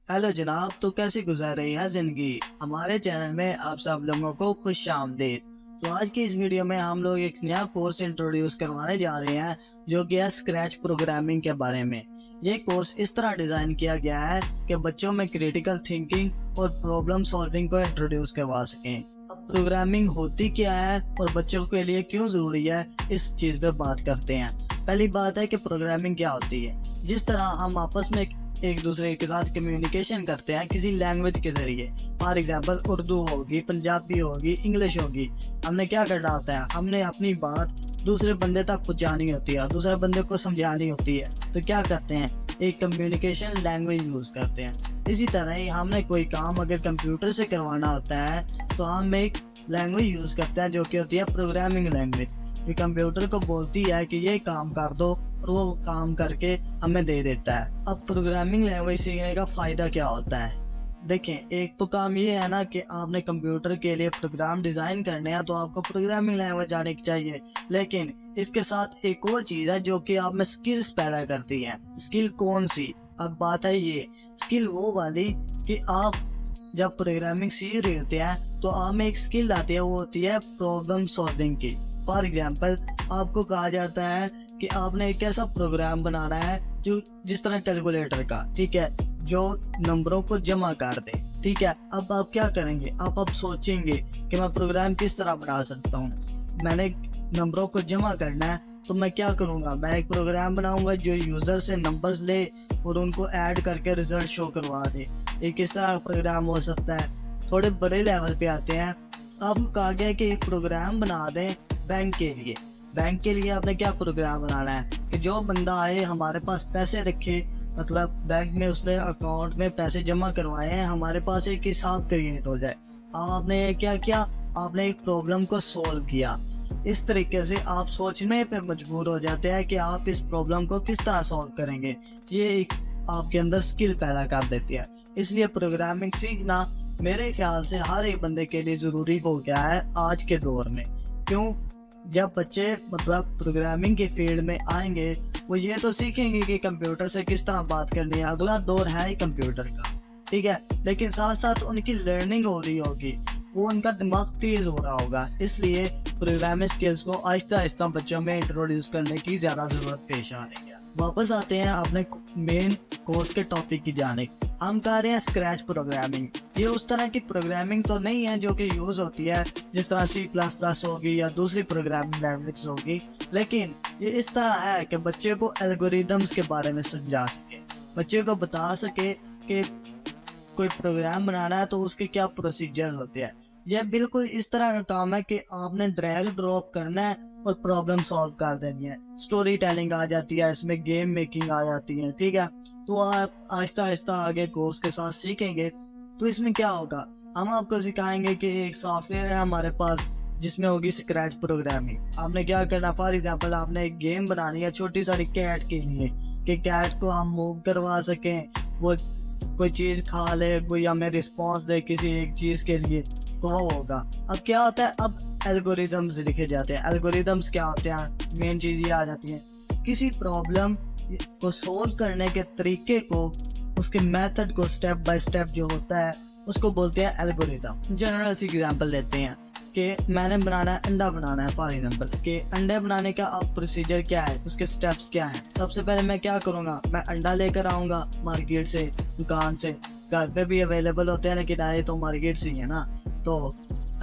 Hello जनाब, तो कैसी गुजर रही है जिंदगी। हमारे चैनल में आप सब लोगों को खुश आमदीद। तो आज की इस वीडियो में हम लोग एक नया कोर्स इंट्रोड्यूस करवाने जा रहे हैं जो कि है स्क्रैच प्रोग्रामिंग के बारे में। ये कोर्स इस तरह डिज़ाइन किया गया है कि बच्चों में क्रिटिकल थिंकिंग और प्रॉब्लम सॉल्विंग को इंट्रोड्यूस करवा सकें। अब प्रोग्रामिंग होती क्या है और बच्चों के लिए क्यों ज़रूरी है, इस चीज़ पे बात करते हैं। पहली बात है कि प्रोग्रामिंग क्या होती है। जिस तरह हम आपस में एक दूसरे के साथ कम्युनिकेशन करते हैं किसी लैंग्वेज के जरिए, फॉर एग्जांपल उर्दू होगी, पंजाबी होगी, इंग्लिश होगी, हमने क्या करना होता है, हमने अपनी बात दूसरे बंदे तक पहुंचानी होती है, दूसरे बंदे को समझानी होती है। तो क्या करते हैं, एक कम्युनिकेशन लैंग्वेज यूज़ करते हैं। इसी तरह ही हमने कोई काम अगर कंप्यूटर से करवाना होता है तो हम एक लैंग्वेज यूज़ करते हैं जो कि होती है प्रोग्रामिंग लैंग्वेज। ये कंप्यूटर को बोलती है कि ये काम कर दो और वो काम करके हमें दे देता है। अब प्रोग्रामिंग लैंग्वेज सीखने का फ़ायदा क्या होता है। देखें, एक तो काम ये है ना कि आपने कंप्यूटर के लिए प्रोग्राम डिज़ाइन करने हैं तो आपको प्रोग्रामिंग लैंग्वेज आनी चाहिए। लेकिन इसके साथ एक और चीज़ है जो कि आप में स्किल्स पैदा करती है। स्किल कौन सी? अब बात है ये स्किल वो वाली कि आप जब प्रोग्रामिंग सीख रहे होते हैं तो आप में एक स्किल आती है, वो होती है प्रॉब्लम सॉल्विंग की। फॉर एग्जाम्पल, आपको कहा जाता है कि आपने एक ऐसा प्रोग्राम बनाना है जो जिस तरह कैलकुलेटर का, ठीक है, जो नंबरों को जमा कर दे, ठीक है। अब आप क्या करेंगे, आप सोचेंगे कि मैं प्रोग्राम किस तरह बना सकता हूँ। मैंने नंबरों को जमा करना है तो मैं क्या करूँगा, मैं एक प्रोग्राम बनाऊंगा जो यूज़र से नंबर्स ले और उनको ऐड करके रिजल्ट शो करवा दे। ये किस तरह प्रोग्राम हो सकता है। थोड़े बड़े लेवल पे आते हैं, आपको कहा गया है कि एक प्रोग्राम बना दें बैंक के लिए। बैंक के लिए आपने क्या प्रोग्राम बनाना है कि जो बंदा आए हमारे पास पैसे रखे, मतलब बैंक में उसने अकाउंट में पैसे जमा करवाए हैं, हमारे पास एक हिसाब क्रिएट हो जाए। अब आपने क्या किया, आपने एक प्रॉब्लम को सोल्व किया। इस तरीके से आप सोचने पे मजबूर हो जाते हैं कि आप इस प्रॉब्लम को किस तरह सॉल्व करेंगे। ये एक आपके अंदर स्किल पैदा कर देती है। इसलिए प्रोग्रामिंग सीखना मेरे ख्याल से हर एक बंदे के लिए ज़रूरी हो गया है आज के दौर में। क्यों? जब बच्चे मतलब प्रोग्रामिंग के फील्ड में आएंगे वो ये तो सीखेंगे कि कंप्यूटर से किस तरह बात करनी है। अगला दौर है ही कंप्यूटर का, ठीक है। लेकिन साथ साथ उनकी लर्निंग हो रही होगी, वो उनका दिमाग तेज़ हो रहा होगा। इसलिए प्रोग्रामिंग स्किल्स को आहिस्ता आहिस्ता बच्चों में इंट्रोड्यूस करने की ज़्यादा ज़रूरत पेश आ रही है। वापस आते हैं अपने मेन कोर्स के टॉपिक की जानिब। हम कह रहे हैं स्क्रैच प्रोग्रामिंग। ये उस तरह की प्रोग्रामिंग तो नहीं है जो कि यूज़ होती है जिस तरह C++ होगी या दूसरी प्रोग्रामिंग लैंग्वेज होगी, लेकिन ये इस तरह है कि बच्चे को एल्गोरिदम्स के बारे में समझा सके, बच्चे को बता सके कि कोई प्रोग्राम बनाना है तो उसके क्या प्रोसीजर होते हैं। यह बिल्कुल इस तरह का काम है कि आपने ड्रैग ड्रॉप करना है और प्रॉब्लम सॉल्व कर देनी है। स्टोरी टेलिंग आ जाती है इसमें, गेम मेकिंग आ जाती है, ठीक है। तो आप आहिस्ता आहिस्ता आगे कोर्स के साथ सीखेंगे तो इसमें क्या होगा, हम आपको सिखाएंगे कि एक सॉफ्टवेयर है हमारे पास जिसमें होगी स्क्रैच प्रोग्रामिंग। आपने क्या करना, फॉर एग्जांपल आपने एक गेम बनानी है छोटी सारी कैट के लिए कि कैट को हम मूव करवा सकें, वो कोई चीज़ खा ले, कोई हमें रिस्पॉन्स दे किसी एक चीज़ के लिए, तो वो होगा। अब क्या होता है, अब एल्गोरिदम्स लिखे जाते हैं। एल्गोरिदम्स क्या होते हैं, मेन चीज़ ये आ जाती है, किसी प्रॉब्लम को सोल्व करने के तरीके को, उसके मेथड को, स्टेप बाय स्टेप जो होता है उसको बोलते हैं एल्गोरिदम। जनरल सी एग्जांपल लेते हैं कि मैंने बनाना है, अंडा बनाना है फॉर एग्जांपल, कि अंडे बनाने का अब प्रोसीजर क्या है, उसके स्टेप्स क्या हैं। सबसे पहले मैं क्या करूँगा, मैं अंडा लेकर आऊँगा मार्केट से, दुकान से। घर पे भी अवेलेबल होते हैं लेकिन आए तो मार्केट से ही है ना। तो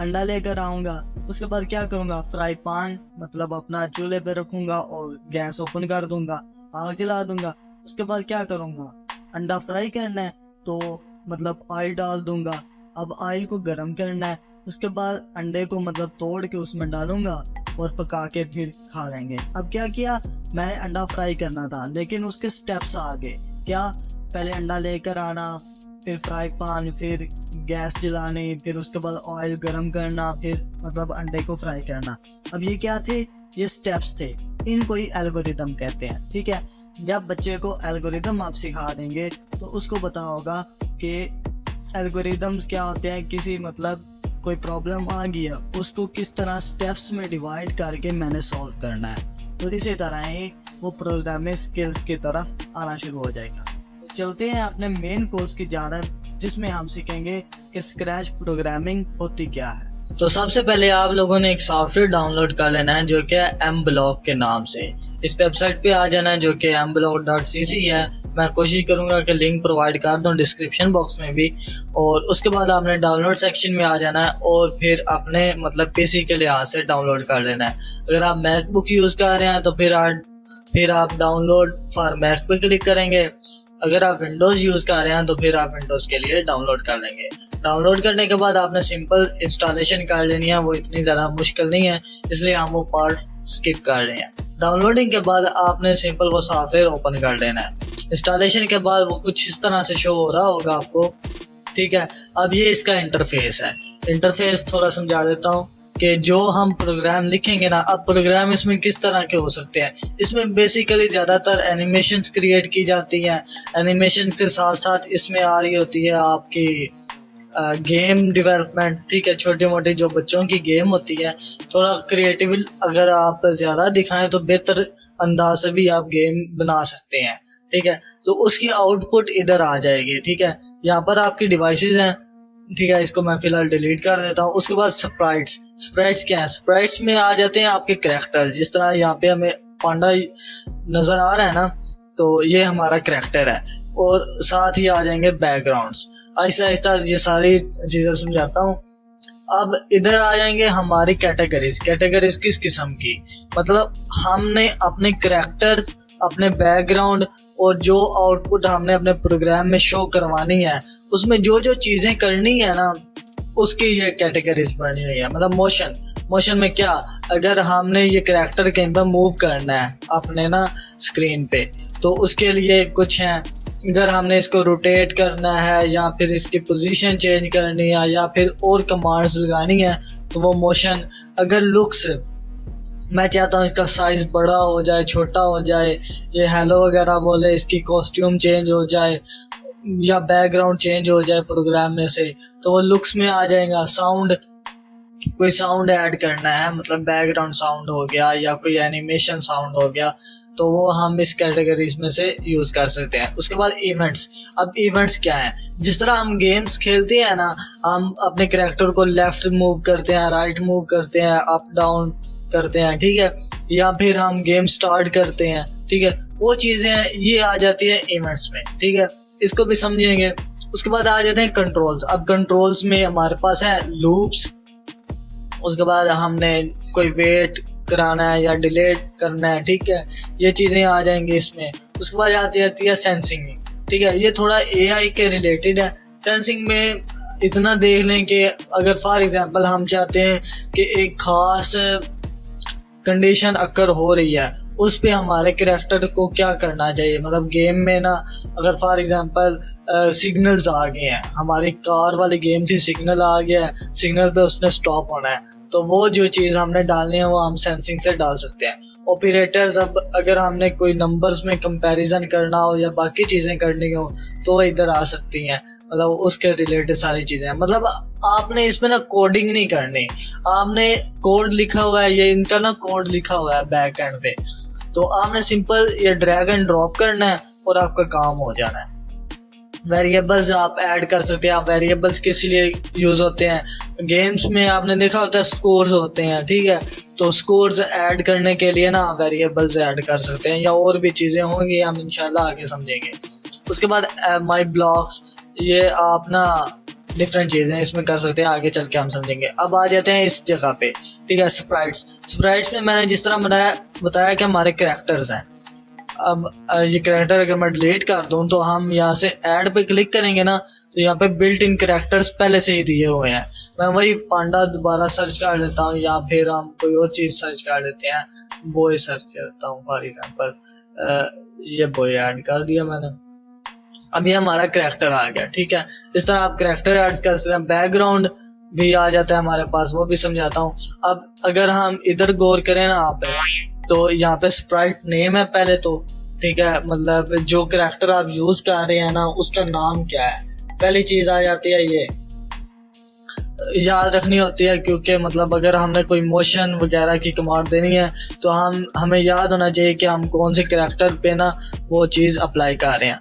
अंडा लेकर आऊँगा, उसके बाद क्या करूँगा, फ्राई पैन मतलब अपना चूल्हे पे रखूँगा और गैस ओपन कर दूँगा, आग जला दूँगा। उसके बाद क्या करूँगा, अंडा फ्राई करना है तो मतलब ऑयल डाल दूँगा। अब ऑयल को गर्म करना है, उसके बाद अंडे को मतलब तोड़ के उसमें डालूंगा और पका के फिर खा लेंगे। अब क्या किया, मैंने अंडा फ्राई करना था लेकिन उसके स्टेप्स आ गए। क्या, पहले अंडा लेकर आना, फिर फ्राई पैन, फिर गैस जलानी, फिर उसके बाद ऑयल गर्म करना, फिर मतलब अंडे को फ्राई करना। अब ये क्या थे, ये स्टेप्स थे, इनको ही एल्गोरिदम कहते हैं, ठीक है। जब बच्चे को एल्गोरिदम आप सिखा देंगे तो उसको पता होगा कि एल्गोरिदम्स क्या होते हैं, किसी मतलब कोई प्रॉब्लम आ गया उसको किस तरह स्टेप्स में डिवाइड करके मैंने सॉल्व करना है। तो इसी तरह ही वो प्रोग्रामिंग स्किल्स की तरफ आना शुरू हो जाएगा। तो चलते हैं अपने मेन कोर्स की जानब जिसमें हम सीखेंगे कि स्क्रैच प्रोग्रामिंग होती क्या है। तो सबसे पहले आप लोगों ने एक सॉफ्टवेयर डाउनलोड कर लेना है जो कि mblock के नाम से। इस वेबसाइट पे आ जाना है जो कि mblock.cc है। मैं कोशिश करूंगा कि लिंक प्रोवाइड कर दूं डिस्क्रिप्शन बॉक्स में भी। और उसके बाद आपने डाउनलोड सेक्शन में आ जाना है और फिर अपने मतलब पीसी के लिहाज से डाउनलोड कर लेना है। अगर आप मैकबुक यूज़ कर रहे हैं तो फिर आप डाउनलोड फॉर मैक पे क्लिक करेंगे। अगर आप विंडोज़ यूज़ कर रहे हैं तो फिर आप विंडोज़ के लिए डाउनलोड कर लेंगे। डाउनलोड करने के बाद आपने सिंपल इंस्टॉलेशन कर लेनी है, वो इतनी ज़्यादा मुश्किल नहीं है, इसलिए हम वो पार्ट स्किप कर रहे हैं। डाउनलोडिंग के बाद आपने सिंपल वो सॉफ्टवेयर ओपन कर लेना है। इंस्टॉलेशन के बाद वो कुछ इस तरह से शो हो रहा होगा आपको, ठीक है। अब ये इसका इंटरफेस है। इंटरफेस थोड़ा समझा देता हूँ कि जो हम प्रोग्राम लिखेंगे ना, अब प्रोग्राम इसमें किस तरह के हो सकते हैं। इसमें बेसिकली ज़्यादातर एनिमेशंस क्रिएट की जाती हैं। एनिमेशंस के साथ साथ इसमें आ रही होती है आपकी गेम डेवलपमेंट, ठीक है। छोटी मोटी जो बच्चों की गेम होती है, थोड़ा क्रिएटिव अगर आप ज़्यादा दिखाएं तो बेहतर अंदाज से भी आप गेम बना सकते हैं, ठीक है। तो उसकी आउटपुट इधर आ जाएगी, ठीक है। यहाँ पर आपकी डिवाइसेस हैं, ठीक है। इसको मैं फिलहाल डिलीट कर देता हूँ। उसके बाद स्प्राइट्स क्या है? स्प्राइट्स में आ जाते हैं आपके कैरेक्टर। जिस तरह यहाँ पे हमें पांडा नजर आ रहा है ना, तो ये हमारा कैरेक्टर है। और साथ ही आ जाएंगे बैकग्राउंड्स। आहिस्ता आहिस्ता ये सारी चीजें समझाता हूँ। अब इधर आ जाएंगे हमारी कैटेगरीज किस किस्म की, मतलब हमने अपने कैरेक्टर, अपने बैकग्राउंड और जो आउटपुट हमने अपने प्रोग्राम में शो करवानी है, उसमें जो जो चीजें करनी है ना, उसकी ये कैटेगरीज बनी हुई है। मतलब मोशन में क्या, अगर हमने ये कैरेक्टर कहीं पर मूव करना है अपने ना स्क्रीन पे, तो उसके लिए कुछ है। अगर हमने इसको रोटेट करना है या फिर इसकी पोजीशन चेंज करनी है या फिर और कमांड्स लगानी है, तो वो मोशन। अगर लुक्स, मैं चाहता हूँ इसका साइज बड़ा हो जाए, छोटा हो जाए, ये हेलो वगैरह बोले, इसकी कॉस्ट्यूम चेंज हो जाए या बैकग्राउंड चेंज हो जाए प्रोग्राम में से, तो वो लुक्स में आ जाएगा। साउंड, कोई साउंड ऐड करना है, मतलब बैकग्राउंड साउंड हो गया या कोई एनिमेशन साउंड हो गया, तो वो हम इस कैटेगरीज में से यूज कर सकते हैं। उसके बाद इवेंट्स। अब इवेंट्स क्या है? जिस तरह हम गेम्स खेलते हैं ना, हम अपने कैरेक्टर को लेफ्ट मूव करते हैं, राइट मूव करते हैं, अप डाउन करते हैं, ठीक है, या फिर हम गेम स्टार्ट करते हैं, ठीक है। वो चीजें ये आ जाती है इवेंट्स में, ठीक है। इसको भी समझेंगे। उसके बाद आ जाते हैं कंट्रोल्स। अब कंट्रोल्स में हमारे पास है लूप्स। उसके बाद हमने कोई वेट कराना है या डिलीट करना है, ठीक है, ये चीजें आ जाएंगी इसमें। उसके बाद आती है सेंसिंग, ठीक है। ये थोड़ा एआई के रिलेटेड है। सेंसिंग में इतना देख लें कि अगर फॉर एग्जांपल हम चाहते हैं कि एक खास कंडीशन अकर हो रही है, उस पे हमारे कैरेक्टर को क्या करना चाहिए। मतलब गेम में ना, अगर फॉर एग्जांपल सिग्नल्स आ गए हैं, हमारी कार वाली गेम थी, सिग्नल आ गया है, सिग्नल पे उसने स्टॉप होना है, तो वो जो चीज़ हमने डालनी है वो हम सेंसिंग से डाल सकते हैं। ऑपरेटर्स, अब अगर हमने कोई नंबर्स में कंपैरिजन करना हो या बाकी चीज़ें करनी हो तो इधर आ सकती हैं। मतलब उसके रिलेटेड सारी चीज़ें हैं। मतलब आपने इसमें ना कोडिंग नहीं करनी, आपने कोड लिखा हुआ है, ये इनका ना कोड लिखा हुआ है बैक एंड पे, तो आपने सिंपल ये ड्रैग एंड ड्रॉप करना है और आपका काम हो जाना है। वेरिएबल्स आप ऐड कर सकते हैं। आप वेरिएबल्स किस लिए यूज़ होते हैं? गेम्स में आपने देखा होता है स्कोर्स होते हैं, ठीक है, तो स्कोर्स ऐड करने के लिए ना वेरिएबल्स ऐड कर सकते हैं, या और भी चीज़ें होंगी, हम इंशाल्लाह आगे समझेंगे। उसके बाद माई ब्लॉक्स, ये आप ना डिफरेंट चीज़ें इसमें कर सकते हैं, आगे चल के हम समझेंगे। अब आ जाते हैं इस जगह पे, ठीक है, स्प्राइट्स में मैंने जिस तरह बताया कि हमारे कैरेक्टर्स हैं। अब ये कैरेक्टर अगर मैं डिलीट कर दूं तो हम यहाँ से ऐड पे क्लिक करेंगे ना, तो यहाँ पे बिल्ट इन कैरेक्टर्स पहले से ही दिए हुए हैं। मैं वही पांडा दोबारा सर्च कर लेता हूँ, या फिर हम कोई और चीज़ सर्च कर लेते हैं, बॉय सर्च करता हूँ फॉर एग्जांपल, ये बॉय ऐड कर दिया मैंने। अब ये हमारा कैरेक्टर आ गया, ठीक है। इस तरह आप कैरेक्टर ऐड कर सकते हैं। बैकग्राउंड भी आ जाता है हमारे पास, वो भी समझाता हूँ। अब अगर हम इधर गौर करें ना आप, तो यहाँ पे स्प्राइट नेम है पहले तो, ठीक है, मतलब जो कैरेक्टर आप यूज कर रहे हैं ना उसका नाम क्या है, पहली चीज आ जाती है। ये याद रखनी होती है, क्योंकि मतलब अगर हमने कोई मोशन वगैरह की कमांड देनी है तो हमें याद होना चाहिए कि हम कौन से कैरेक्टर पे ना वो चीज़ अप्लाई कर रहे हैं।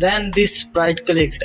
when this sprite clicked.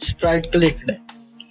sprite clicked.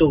2.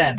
10.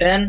10,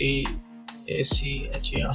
TACHER.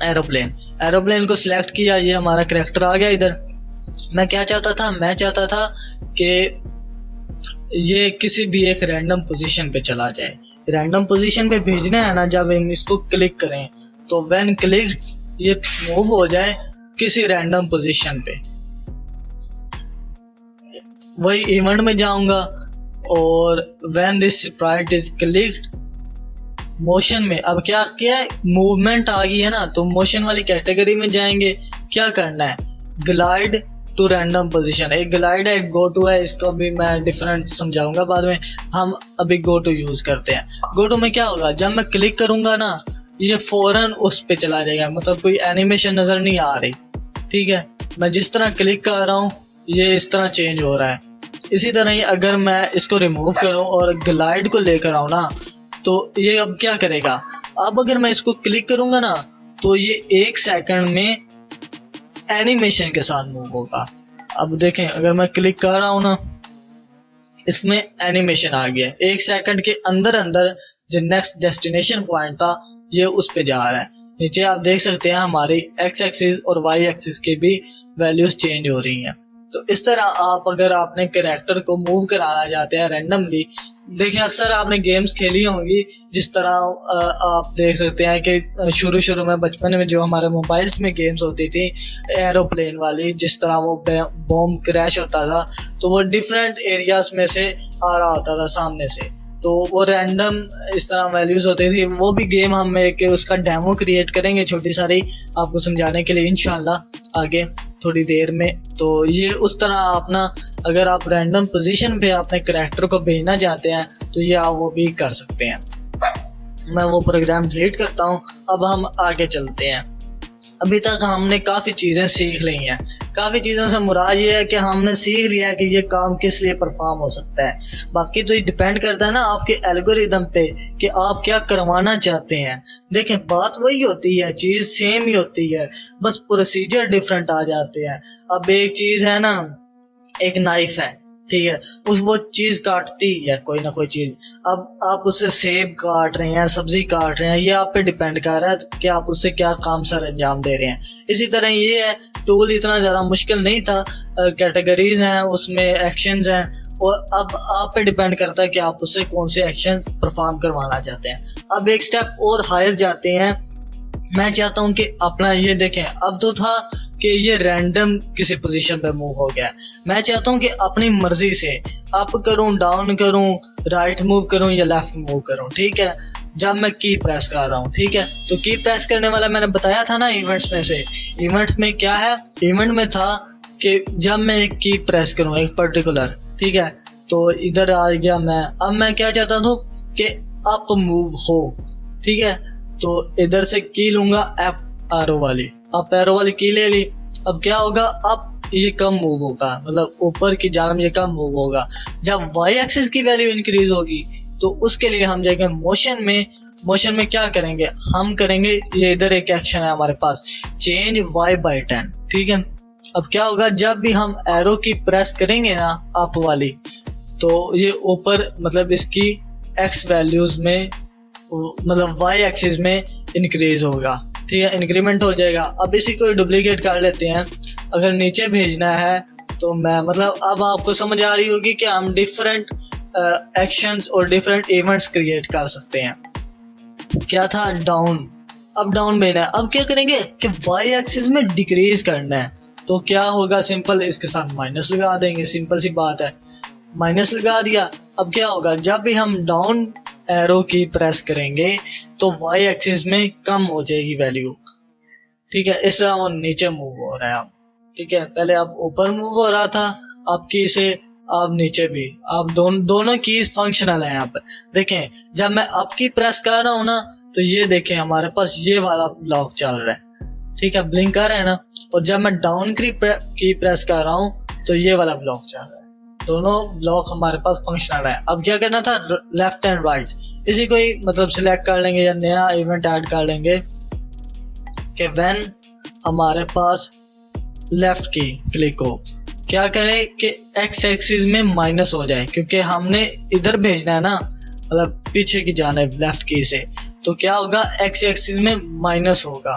Aeroplane को सिलेक्ट किया, ये हमारा कैरेक्टर आ गया इधर। मैं क्या चाहता था, मैं चाहता था कि ये किसी भी एक रैंडम पोजीशन पे चला जाए। रैंडम पोजीशन पे भेजना है ना, जब हम इसको क्लिक करें तो व्हेन क्लिक ये मूव हो जाए किसी रैंडम पोजीशन पे। वही इवेंट में जाऊंगा और when this Sprite is clicked motion में, अब क्या किया है, मूवमेंट आ गई है ना, तो मोशन वाली कैटेगरी में जाएंगे। क्या करना है, ग्लाइड टू रैंडम पोजीशन। एक ग्लाइड है, एक गो टू है, इसको भी मैं डिफरेंट समझाऊंगा बाद में। हम अभी गो टू यूज करते हैं। गो टू में क्या होगा, जब मैं क्लिक करूंगा ना ये फौरन उस पे चला जाएगा, मतलब कोई एनिमेशन नजर नहीं आ रही। ठीक है, मैं जिस तरह क्लिक कर रहा हूँ ये इस तरह चेंज हो रहा है। इसी तरह ही अगर मैं इसको रिमूव करूं और ग्लाइड को लेकर आऊं ना, तो ये अब क्या करेगा, अब अगर मैं इसको क्लिक करूंगा ना तो ये 1 सेकंड में एनिमेशन के साथ मूव होगा। अब देखें, अगर मैं क्लिक कर रहा हूं ना इसमें एनिमेशन आ गया। 1 सेकंड के अंदर अंदर जो नेक्स्ट डेस्टिनेशन पॉइंट था ये उस पे जा रहा है। नीचे आप देख सकते हैं हमारी एक्स एक्सिस और वाई एक्सिस की भी वैल्यूज चेंज हो रही हैं। तो इस तरह आप अगर आपने कैरेक्टर को मूव कराना चाहते हैं रैंडमली, देखिए अक्सर आपने गेम्स खेली होंगी जिस तरह आप देख सकते हैं कि शुरू में बचपन में जो हमारे मोबाइल्स में गेम्स होती थी एरोप्लेन वाली, जिस तरह वो बॉम्ब क्रैश होता था तो वो डिफरेंट एरियाज में से आ रहा होता था सामने से, तो वो रैंडम इस तरह वैल्यूज होती थी। वो भी गेम हम एक उसका डेमो क्रिएट करेंगे छोटी सारी आपको समझाने के लिए इंशाल्लाह आगे थोड़ी देर में। तो ये उस तरह अपना अगर आप रैंडम पोजीशन पे अपने कैरेक्टर को भेजना चाहते हैं तो ये आप वो भी कर सकते हैं। मैं वो प्रोग्राम डिलीट करता हूँ। अब हम आगे चलते हैं। अभी तक हमने काफ़ी चीज़ें सीख ली हैं। काफ़ी चीज़ों से मुराद ये है कि हमने सीख लिया है कि ये काम किस लिए परफॉर्म हो सकता है। बाकी तो ये डिपेंड करता है ना आपके एल्गोरिदम पे कि आप क्या करवाना चाहते हैं। देखें बात वही होती है, चीज़ सेम ही होती है, बस प्रोसीजर डिफरेंट आ जाते हैं। अब एक चीज़ है ना, एक नाइफ है, ठीक है, वो चीज काटती है कोई ना कोई चीज। अब आप उससे सेब काट रहे हैं, सब्जी काट रहे हैं, ये आप पे डिपेंड कर रहा है कि आप उससे क्या काम सर अंजाम दे रहे हैं। इसी तरह ये है, टूल इतना ज़्यादा मुश्किल नहीं था, कैटेगरीज हैं उसमें, एक्शंस हैं, और अब आप पे डिपेंड करता है कि आप उससे कौन से एक्शंस परफॉर्म करवाना चाहते हैं। अब एक स्टेप और हायर जाते हैं। मैं चाहता हूं कि अपना ये देखें, अब तो था कि ये रैंडम किसी पोजीशन पे मूव हो गया। मैं चाहता हूं कि अपनी मर्जी से अप करूं, डाउन करूं, राइट मूव करूं या लेफ्ट मूव करूं। ठीक है, जब मैं की प्रेस कर रहा हूं, ठीक है, तो की प्रेस करने वाला मैंने बताया था ना इवेंट्स में से। इवेंट्स में क्या है, इवेंट में था कि जब मैं एक की प्रेस करूं एक पर्टिकुलर, ठीक है, तो इधर आ गया मैं। अब मैं क्या चाहता हूं कि अप मूव हो, ठीक है, तो इधर से की लूंगा एप एरो वाली, अप एरो वाली की ले ली। अब क्या होगा, अब ये कम मूव होगा, मतलब ऊपर की जानिब ये कम मूव होगा। जब वाई एक्सिस की वैल्यू इंक्रीज होगी तो उसके लिए हम जाएंगे मोशन में। मोशन में क्या करेंगे, हम करेंगे ये इधर एक एक्शन है हमारे पास, चेंज वाई बाई 10, ठीक है। अब क्या होगा, जब भी हम एरो की प्रेस करेंगे ना अप वाली, तो ये ऊपर मतलब इसकी एक्स वैल्यूज में, मतलब वाई एक्सिस में इंक्रीज होगा, ठीक है, इंक्रीमेंट हो जाएगा। अब इसी को डुप्लीकेट कर लेते हैं। अगर नीचे भेजना है तो मैं, मतलब अब आपको समझ आ रही होगी कि हम डिफरेंट एक्शंस और डिफरेंट इवेंट्स क्रिएट कर सकते हैं। क्या था, डाउन, अब डाउन भेजना है। अब क्या करेंगे कि वाई एक्सिस में डिक्रीज करना है, तो क्या होगा, सिंपल इसके साथ माइनस लगा देंगे, सिंपल सी बात है, माइनस लगा दिया। अब क्या होगा, जब भी हम डाउन एरो की प्रेस करेंगे तो वाई एक्सिस में कम हो जाएगी वैल्यू, ठीक है। इस तरह वो नीचे मूव हो रहा है अब, ठीक है, पहले अब ऊपर मूव हो रहा था, अब की से अब नीचे भी, अब दोनों कीज फंक्शनल है। अब देखें, जब मैं अप की प्रेस कर रहा हूँ ना, तो ये देखें हमारे पास ये वाला ब्लॉक चल रहा है, ठीक है, ब्लिंक कर रहा है ना, और जब मैं डाउन की प्रेस कर रहा हूँ तो ये वाला ब्लॉक चल रहा है। दोनों ब्लॉक हमारे पास फंक्शनल है। अब क्या करना था, लेफ्ट एंड राइट, इसी को ही मतलब सिलेक्ट कर लेंगे या नया इवेंट ऐड कर लेंगे कि व्हेन हमारे पास लेफ्ट की क्लिक हो, क्या करें कि एक्स एक्सिस में माइनस हो जाए, क्योंकि हमने इधर भेजना है ना, मतलब पीछे की जानिब लेफ्ट की से, तो क्या होगा, एक्स एक्सिस में माइनस होगा।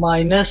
-10.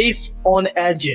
if on edge,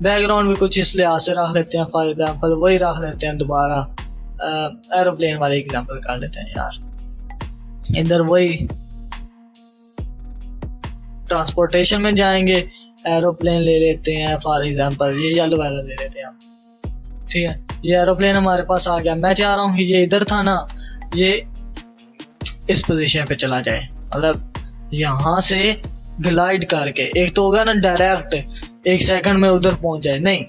back ground भी कुछ इस लिहाज से रख लेते हैं, फॉर एग्जाम्पल वही रख लेते हैं दोबारा, एरोप्लेन वाले एग्जाम्पल कर लेते हैं यार, इधर वही ट्रांसपोर्टेशन में जाएंगे, एरोप्लेन ले लेते हैं फॉर एग्जांपल, ये येलो वाला ले लेते हैं हम, ठीक है। ये एरोप्लेन हमारे पास आ गया, मैं चाह रहा हूँ कि ये इधर था ना, ये इस पोजीशन पे चला जाए, मतलब यहाँ से ग्लाइड करके, एक तो होगा ना डायरेक्ट 1 सेकंड में उधर पहुंच जाए, नहीं,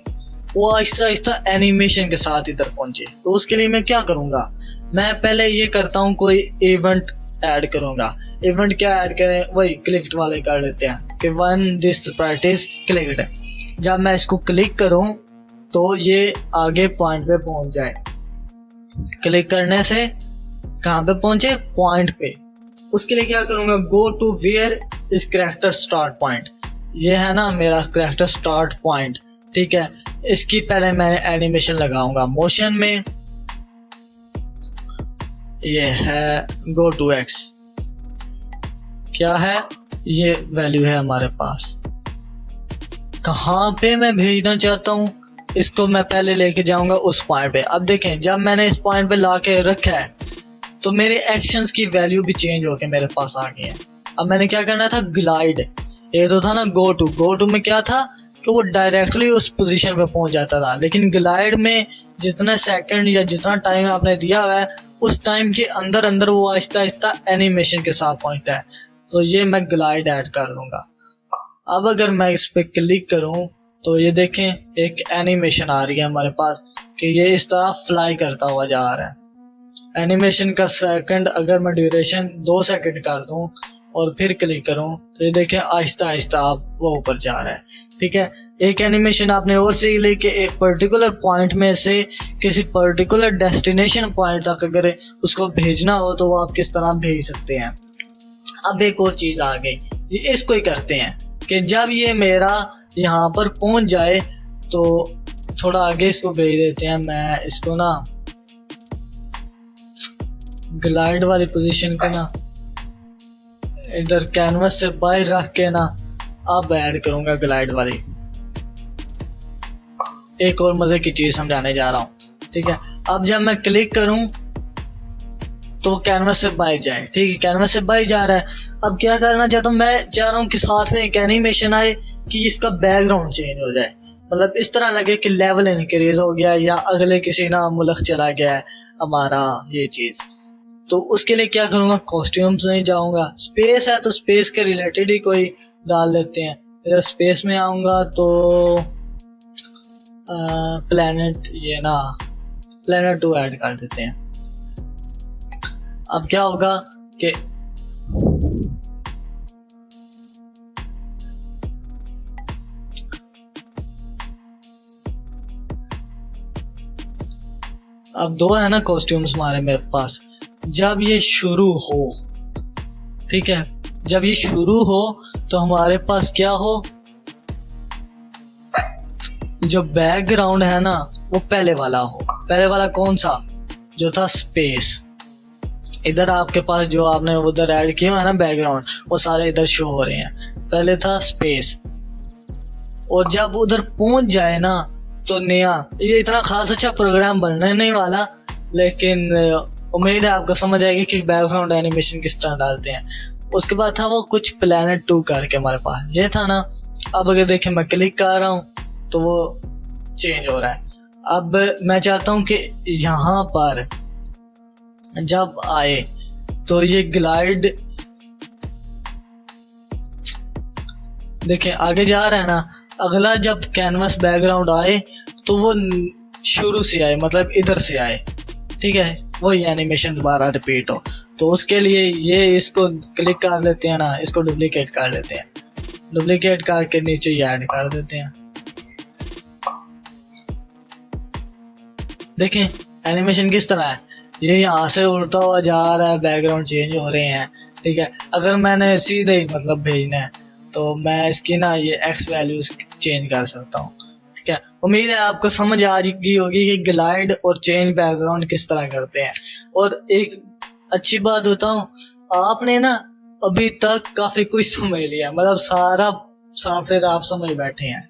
वो आहिस्ता आहिस्ता एनिमेशन के साथ इधर पहुंचे। तो उसके लिए मैं क्या करूँगा, मैं पहले ये करता हूँ कोई इवेंट ऐड करूँगा। इवेंट क्या ऐड करें, वही क्लिक्ड वाले कर लेते हैं कि one this Sprite is clicked. जब मैं इसको क्लिक करूं तो ये आगे पॉइंट पे पहुंच जाए, क्लिक करने से कहाँ पे पहुंचे, पॉइंट पे। उसके लिए क्या करूंगा, go to where is character start point, ये है ना मेरा कैरेक्टर स्टार्ट पॉइंट, ठीक है। इसकी पहले मैं एनिमेशन लगाऊंगा मोशन में, ये है गो टू एक्स, क्या है, ये वैल्यू है हमारे पास। कहाँ पे मैं भेजना चाहता हूँ इसको मैं पहले लेके जाऊंगा उस पॉइंट पे। अब देखें, जब मैंने इस पॉइंट पे ला के रखा है तो मेरे एक्शंस की वैल्यू भी चेंज होके मेरे पास आ गई है। अब मैंने क्या करना था, ग्लाइड, ये तो था ना गो टू में क्या था कि वो डायरेक्टली उस पोजीशन पे पहुंच जाता था, लेकिन ग्लाइड में जितना सेकंड या जितना टाइम आपने दिया हुआ है उस टाइम के अंदर अंदर वो आहिस्ता आहिस्ता एनिमेशन के साथ पहुंचता है। तो ये मैं ग्लाइड ऐड कर लूंगा। अब अगर मैं इस पे क्लिक करूं तो ये देखें एक एनिमेशन आ रही है हमारे पास कि ये इस तरह फ्लाई करता हुआ जा रहा है। एनिमेशन का सेकंड अगर मैं ड्यूरेशन 2 सेकंड कर दूं और फिर क्लिक करूं तो ये देखें आहिस्ता आहिस्ता आप वो ऊपर जा रहा है, ठीक है। एक एनिमेशन आपने और से लेके एक पर्टिकुलर पॉइंट में से किसी पर्टिकुलर डेस्टिनेशन पॉइंट तक अगर उसको भेजना हो तो वो आप किस तरह भेज सकते हैं। अब एक और चीज आ गई, ये इसको ही करते हैं कि जब ये मेरा यहाँ पर पहुंच जाए तो थोड़ा आगे इसको भेज देते हैं। मैं इसको ना ग्लाइड वाली पोजीशन को ना इधर कैनवस से बाहर रख के ना अब ऐड करूंगा ग्लाइड वाली। एक और मजे की चीज समझाने जा रहा हूँ, ठीक है। अब जब मैं क्लिक करूं तो कैनवस से बाहर जाए, ठीक है, कैनवस से बाहर जा रहा है। अब क्या करना चाहता हूँ, मैं चाह रहा हूँ कि साथ में एक एनिमेशन आए कि इसका बैकग्राउंड चेंज हो जाए, मतलब इस तरह लगे कि लेवल इनक्रीज हो गया या अगले किसी ना मुल्क चला गया है हमारा ये चीज। तो उसके लिए क्या करूँगा, कॉस्ट्यूम्स में जाऊँगा, स्पेस है तो स्पेस के रिलेटेड ही कोई डाल लेते हैं। इधर स्पेस में आऊँगा तो प्लेनेट, ये ना प्लेनेट 2 ऐड कर देते हैं। अब क्या होगा कि अब 2 है ना कॉस्ट्यूम्स हमारे मेरे पास। जब ये शुरू हो, ठीक है, जब ये शुरू हो तो हमारे पास क्या हो, जो बैकग्राउंड है ना वो पहले वाला हो। पहले वाला कौन सा, जो था स्पेस। इधर आपके पास जो आपने उधर ऐड किया है ना बैकग्राउंड, वो सारे इधर शो हो रहे हैं। पहले था स्पेस, और जब उधर पहुंच जाए ना तो नया, ये इतना खास अच्छा प्रोग्राम बनने नहीं वाला, लेकिन उम्मीद है आपको समझ आएगी कि बैकग्राउंड एनिमेशन किस तरह डालते हैं। उसके बाद था वो कुछ प्लेनेट 2 करके हमारे पास ये था ना। अब अगर देखें मैं क्लिक कर रहा हूँ तो वो चेंज हो रहा है। अब मैं चाहता हूँ कि यहाँ पर जब आए तो ये ग्लाइड, देखें आगे जा रहा है ना, अगला जब कैनवस बैकग्राउंड आए तो वो शुरू से आए, मतलब इधर से आए, ठीक है, वही एनिमेशन दोबारा रिपीट हो। तो उसके लिए ये इसको क्लिक कर लेते हैं ना, इसको डुप्लीकेट कर लेते हैं, डुप्लीकेट करके नीचे ये ऐड कर देते हैं। देखें एनिमेशन किस तरह है, ये यहाँ से उड़ता हुआ जा रहा है, बैकग्राउंड चेंज हो रहे हैं, ठीक है। अगर मैंने सीधे ही मतलब भेजना है तो मैं इसकी ना ये एक्स वैल्यूज चेंज कर सकता हूँ, ठीक है। उम्मीद है आपको समझ आ गई होगी कि ग्लाइड और चेंज बैकग्राउंड किस तरह करते हैं। और एक अच्छी बात बताऊं, आपने ना अभी तक काफी कुछ समझ लिया, मतलब सारा सॉफ्टवेयर आप समझ बैठे हैं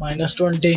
-20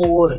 4,